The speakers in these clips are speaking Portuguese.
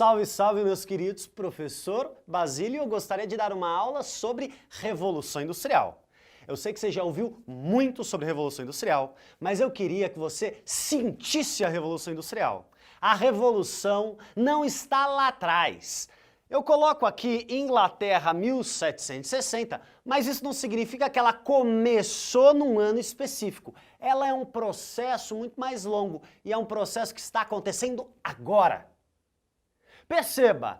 Salve, salve, meus queridos! Professor Basílio, eu gostaria de dar uma aula sobre Revolução Industrial. Eu sei que você já ouviu muito sobre Revolução Industrial, mas eu queria que você sentisse a Revolução Industrial. A Revolução não está lá atrás. Eu coloco aqui Inglaterra 1760, mas isso não significa que ela começou num ano específico. Ela é um processo muito mais longo e é um processo que está acontecendo agora. Perceba,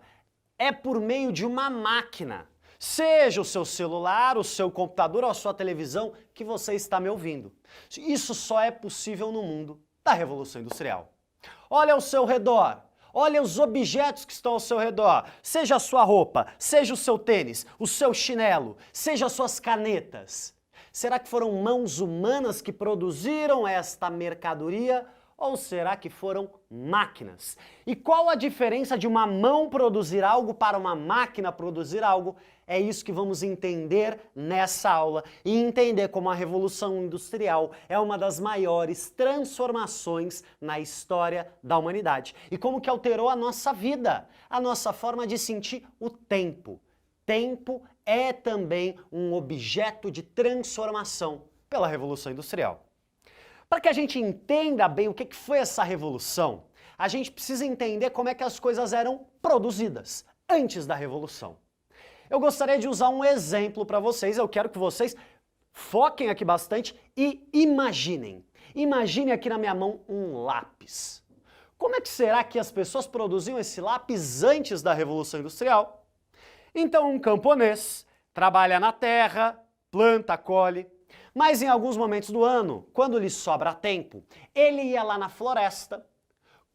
é por meio de uma máquina, seja o seu celular, o seu computador ou a sua televisão, que você está me ouvindo. Isso só é possível no mundo da Revolução Industrial. Olha ao seu redor, olha os objetos que estão ao seu redor, seja a sua roupa, seja o seu tênis, o seu chinelo, seja as suas canetas. Será que foram mãos humanas que produziram esta mercadoria? Ou será que foram máquinas? E qual a diferença de uma mão produzir algo para uma máquina produzir algo? É isso que vamos entender nessa aula e entender como a Revolução Industrial é uma das maiores transformações na história da humanidade e como que alterou a nossa vida, a nossa forma de sentir o tempo. Tempo é também um objeto de transformação pela Revolução Industrial. Para que a gente entenda bem o que foi essa revolução, a gente precisa entender como é que as coisas eram produzidas antes da revolução. Eu gostaria de usar um exemplo para vocês, eu quero que vocês foquem aqui bastante e imaginem. Imagine aqui na minha mão um lápis. Como é que será que as pessoas produziam esse lápis antes da Revolução Industrial? Então um camponês trabalha na terra, planta, colhe. Mas em alguns momentos do ano, quando lhe sobra tempo, ele ia lá na floresta,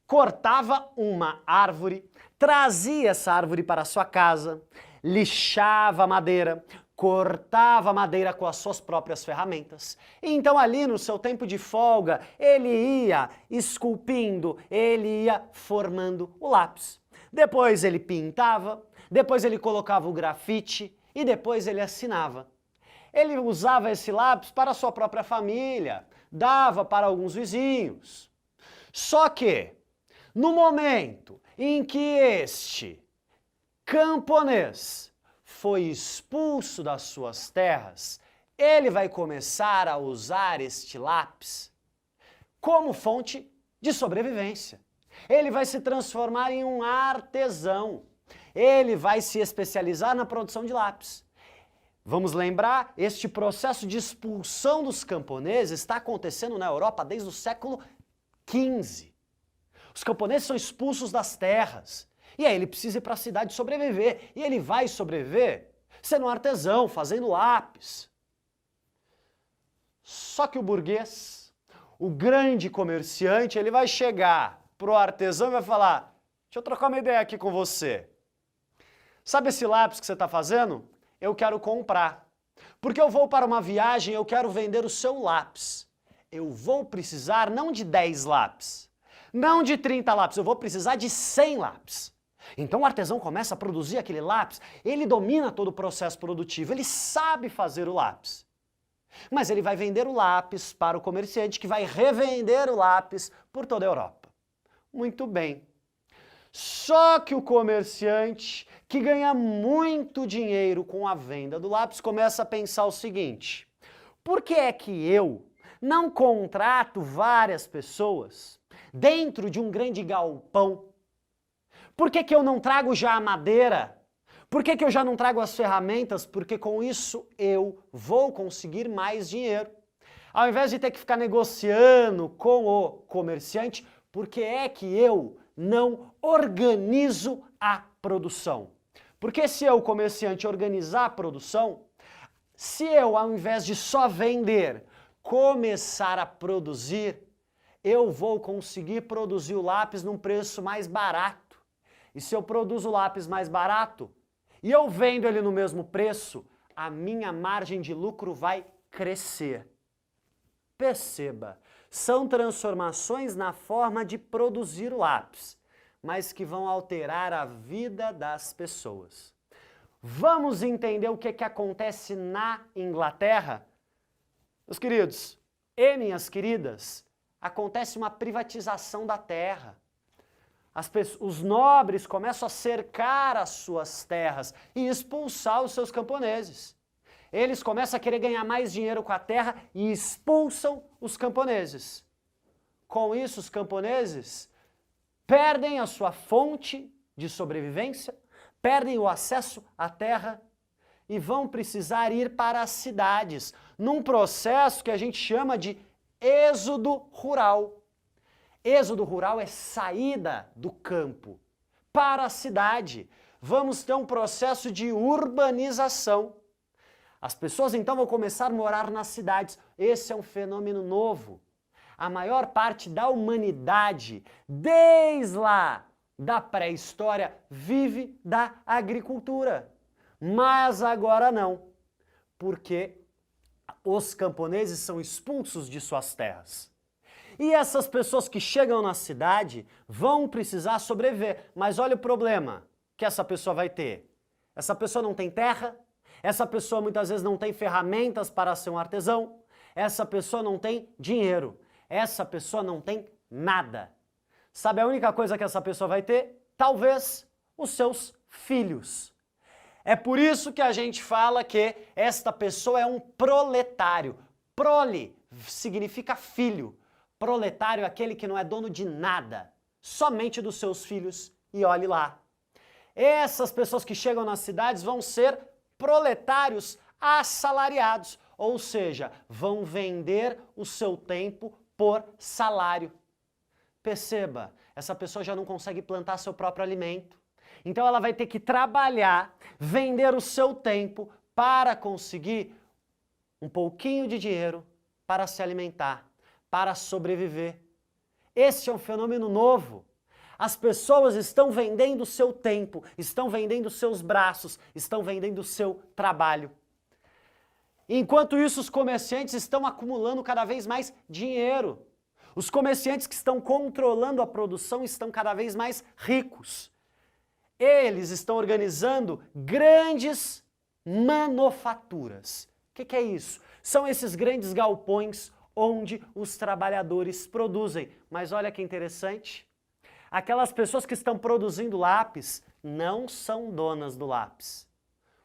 cortava uma árvore, trazia essa árvore para a sua casa, lixava a madeira, cortava a madeira com as suas próprias ferramentas. E então ali no seu tempo de folga, ele ia esculpindo, ele ia formando o lápis. Depois ele pintava, depois ele colocava o grafite e depois ele assinava. Ele usava esse lápis para a sua própria família, dava para alguns vizinhos. Só que, no momento em que este camponês foi expulso das suas terras, ele vai começar a usar este lápis como fonte de sobrevivência. Ele vai se transformar em um artesão. Ele vai se especializar na produção de lápis. Vamos lembrar, este processo de expulsão dos camponeses está acontecendo na Europa desde o século XV. Os camponeses são expulsos das terras. E aí ele precisa ir para a cidade sobreviver. E ele vai sobreviver sendo um artesão, fazendo lápis. Só que o burguês, o grande comerciante, ele vai chegar pro artesão e vai falar: deixa eu trocar uma ideia aqui com você. Sabe esse lápis que você está fazendo? Eu quero comprar. Porque eu vou para uma viagem e eu quero vender o seu lápis. Eu vou precisar não de 10 lápis, não de 30 lápis, eu vou precisar de 100 lápis. Então o artesão começa a produzir aquele lápis, ele domina todo o processo produtivo, ele sabe fazer o lápis. Mas ele vai vender o lápis para o comerciante que vai revender o lápis por toda a Europa. Muito bem. Só que o comerciante, que ganha muito dinheiro com a venda do lápis, começa a pensar o seguinte: por que é que eu não contrato várias pessoas dentro de um grande galpão? Por que que eu não trago já a madeira? Por que que eu já não trago as ferramentas? Porque com isso eu vou conseguir mais dinheiro. Ao invés de ter que ficar negociando com o comerciante, por que é que eu não organizo a produção? Porque se eu, comerciante, organizar a produção, se eu, ao invés de só vender, começar a produzir, eu vou conseguir produzir o lápis num preço mais barato. E se eu produzo o lápis mais barato e eu vendo ele no mesmo preço, a minha margem de lucro vai crescer. Perceba, são transformações na forma de produzir o lápis, mas que vão alterar a vida das pessoas. Vamos entender o que acontece na Inglaterra? Meus queridos e minhas queridas, acontece uma privatização da terra. Os nobres começam a cercar as suas terras e expulsar os seus camponeses. Eles começam a querer ganhar mais dinheiro com a terra e expulsam os camponeses. Com isso, os camponeses perdem a sua fonte de sobrevivência, perdem o acesso à terra e vão precisar ir para as cidades, num processo que a gente chama de êxodo rural. Êxodo rural é saída do campo para a cidade. Vamos ter um processo de urbanização. As pessoas então vão começar a morar nas cidades. Esse é um fenômeno novo. A maior parte da humanidade, desde lá da pré-história, vive da agricultura. Mas agora não, porque os camponeses são expulsos de suas terras. E essas pessoas que chegam na cidade vão precisar sobreviver. Mas olha o problema que essa pessoa vai ter. Essa pessoa não tem terra, essa pessoa muitas vezes não tem ferramentas para ser um artesão, essa pessoa não tem dinheiro, essa pessoa não tem nada. Sabe a única coisa que essa pessoa vai ter? Talvez os seus filhos. É por isso que a gente fala que esta pessoa é um proletário. Prole significa filho. Proletário é aquele que não é dono de nada, somente dos seus filhos. E olhe lá. Essas pessoas que chegam nas cidades vão ser proletários assalariados, ou seja, vão vender o seu tempo por salário. Perceba, essa pessoa já não consegue plantar seu próprio alimento. Então ela vai ter que trabalhar, vender o seu tempo para conseguir um pouquinho de dinheiro para se alimentar, para sobreviver. Esse é um fenômeno novo. As pessoas estão vendendo o seu tempo, estão vendendo seus braços, estão vendendo o seu trabalho. Enquanto isso, os comerciantes estão acumulando cada vez mais dinheiro. Os comerciantes que estão controlando a produção estão cada vez mais ricos. Eles estão organizando grandes manufaturas. O que é isso? São esses grandes galpões onde os trabalhadores produzem. Mas olha que interessante. Aquelas pessoas que estão produzindo lápis não são donas do lápis.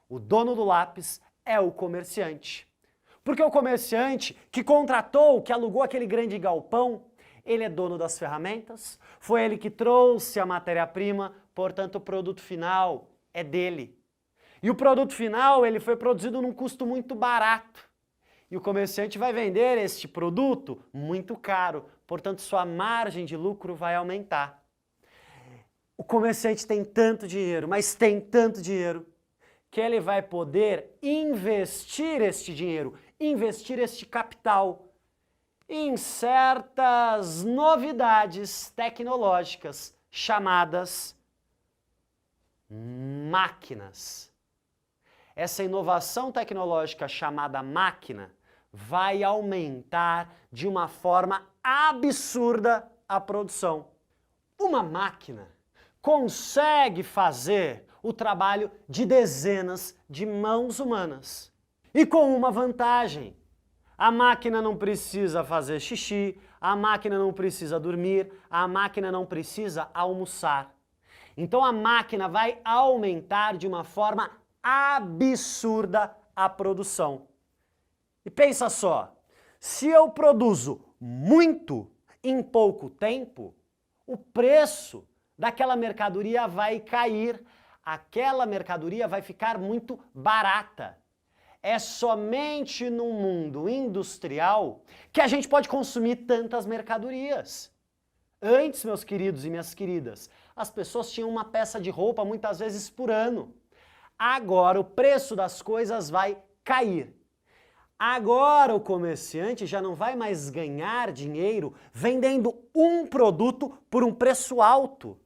O dono do lápis é o comerciante. Porque o comerciante que contratou, que alugou aquele grande galpão, ele é dono das ferramentas, foi ele que trouxe a matéria-prima, portanto o produto final é dele. E o produto final ele foi produzido num custo muito barato. E o comerciante vai vender este produto muito caro, portanto sua margem de lucro vai aumentar. O comerciante tem tanto dinheiro, mas tem tanto dinheiro, que ele vai poder investir este dinheiro, investir este capital em certas novidades tecnológicas chamadas máquinas. Essa inovação tecnológica chamada máquina vai aumentar de uma forma absurda a produção. Uma máquina consegue fazer o trabalho de dezenas de mãos humanas. E com uma vantagem. A máquina não precisa fazer xixi, a máquina não precisa dormir, a máquina não precisa almoçar. Então a máquina vai aumentar de uma forma absurda a produção. E pensa só, se eu produzo muito em pouco tempo, o preço daquela mercadoria vai cair, aquela mercadoria vai ficar muito barata. É somente no mundo industrial que a gente pode consumir tantas mercadorias. Antes, meus queridos e minhas queridas, as pessoas tinham uma peça de roupa muitas vezes por ano. Agora o preço das coisas vai cair. Agora o comerciante já não vai mais ganhar dinheiro vendendo um produto por um preço alto.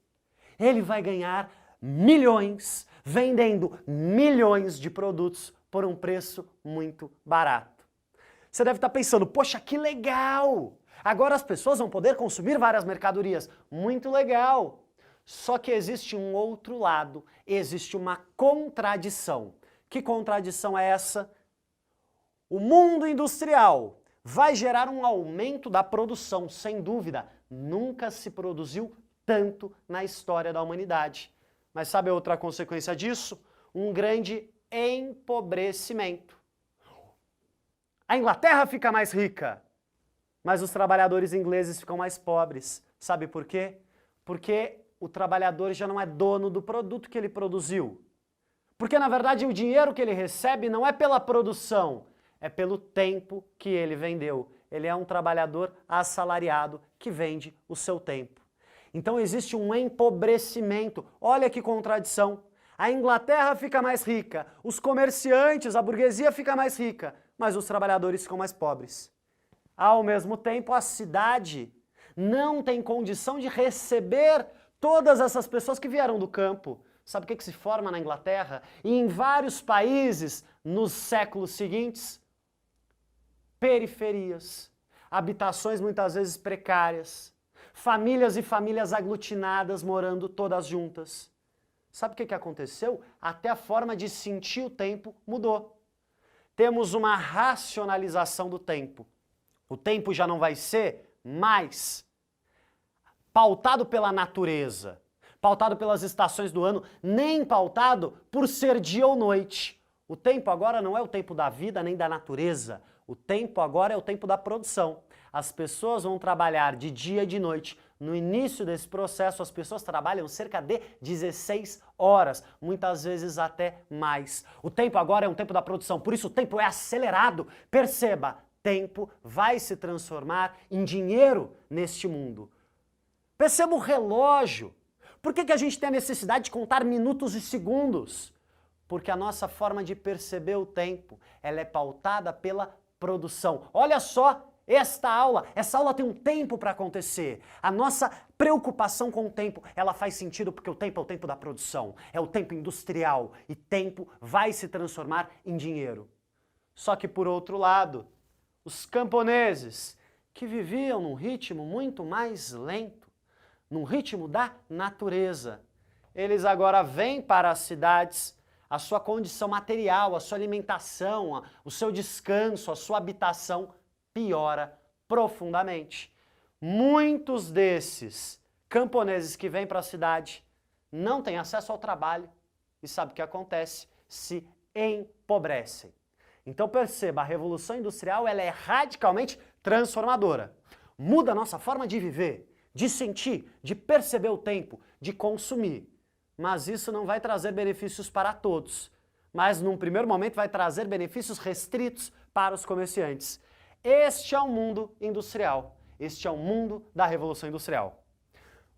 Ele vai ganhar milhões vendendo milhões de produtos por um preço muito barato. Você deve estar pensando, poxa, que legal! Agora as pessoas vão poder consumir várias mercadorias. Muito legal! Só que existe um outro lado, existe uma contradição. Que contradição é essa? O mundo industrial vai gerar um aumento da produção, sem dúvida. Nunca se produziu tanto na história da humanidade. Mas sabe outra consequência disso? Um grande empobrecimento. A Inglaterra fica mais rica, mas os trabalhadores ingleses ficam mais pobres. Sabe por quê? Porque o trabalhador já não é dono do produto que ele produziu. Porque, na verdade, o dinheiro que ele recebe não é pela produção, é pelo tempo que ele vendeu. Ele é um trabalhador assalariado que vende o seu tempo. Então existe um empobrecimento. Olha que contradição. A Inglaterra fica mais rica, os comerciantes, a burguesia fica mais rica, mas os trabalhadores ficam mais pobres. Ao mesmo tempo, a cidade não tem condição de receber todas essas pessoas que vieram do campo. Sabe o que se forma na Inglaterra? E em vários países, nos séculos seguintes? Periferias, habitações muitas vezes precárias, famílias e famílias aglutinadas morando todas juntas. Sabe o que aconteceu? Até a forma de sentir o tempo mudou. Temos uma racionalização do tempo. O tempo já não vai ser mais pautado pela natureza, pautado pelas estações do ano, nem pautado por ser dia ou noite. O tempo agora não é o tempo da vida nem da natureza. O tempo agora é o tempo da produção. As pessoas vão trabalhar de dia e de noite. No início desse processo, as pessoas trabalham cerca de 16 horas, muitas vezes até mais. O tempo agora é um tempo da produção, por isso o tempo é acelerado. Perceba, tempo vai se transformar em dinheiro neste mundo. Perceba o relógio. Por que a gente tem a necessidade de contar minutos e segundos? Porque a nossa forma de perceber o tempo, ela é pautada pela produção. Olha só essa aula tem um tempo para acontecer. A nossa preocupação com o tempo, ela faz sentido porque o tempo é o tempo da produção, é o tempo industrial e tempo vai se transformar em dinheiro. Só que por outro lado, os camponeses que viviam num ritmo muito mais lento, num ritmo da natureza, eles agora vêm para as cidades. A sua condição material, a sua alimentação, o seu descanso, a sua habitação piora profundamente. Muitos desses camponeses que vêm para a cidade não têm acesso ao trabalho e sabe o que acontece? Se empobrecem. Então perceba, a Revolução Industrial ela é radicalmente transformadora. Muda a nossa forma de viver, de sentir, de perceber o tempo, de consumir. Mas isso não vai trazer benefícios para todos. Mas num primeiro momento vai trazer benefícios restritos para os comerciantes. Este é o mundo industrial. Este é o mundo da Revolução Industrial.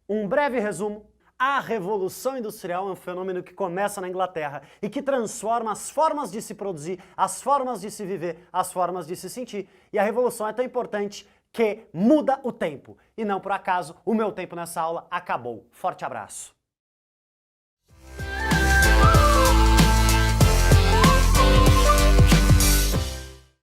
Um breve resumo. A Revolução Industrial é um fenômeno que começa na Inglaterra e que transforma as formas de se produzir, as formas de se viver, as formas de se sentir. E a Revolução é tão importante que muda o tempo. E não por acaso, o meu tempo nessa aula acabou. Forte abraço.